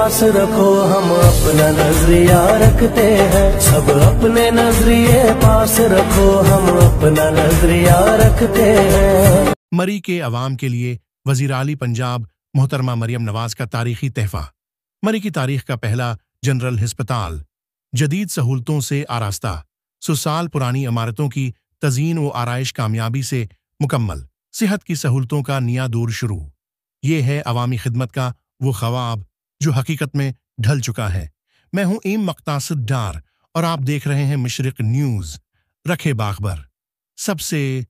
पास रखो, हम अपना नजरिया रखते हैं। सब अपने नजरिए पास रखो, हम अपना नजरिया रखते हैं। मरी के अवाम के लिए वजीर आली पंजाब मोहतरमा मरियम नवाज का तारीखी तहफा। मरी की तारीख का पहला जनरल हिस्पताल जदीद सहूलतों से आरास्ता, 100 साल पुरानी इमारतों की तज़ीन व आराइश कामयाबी से मुकम्मल, सेहत की सहूलतों का नया दौर शुरू। ये है अवामी खिदमत का वो ख्वाब जो हकीकत में ढल चुका है। मैं हूं ईम मक्तासिद डार और आप देख रहे हैं मशरिक न्यूज़। रखे बाखबर। सबसे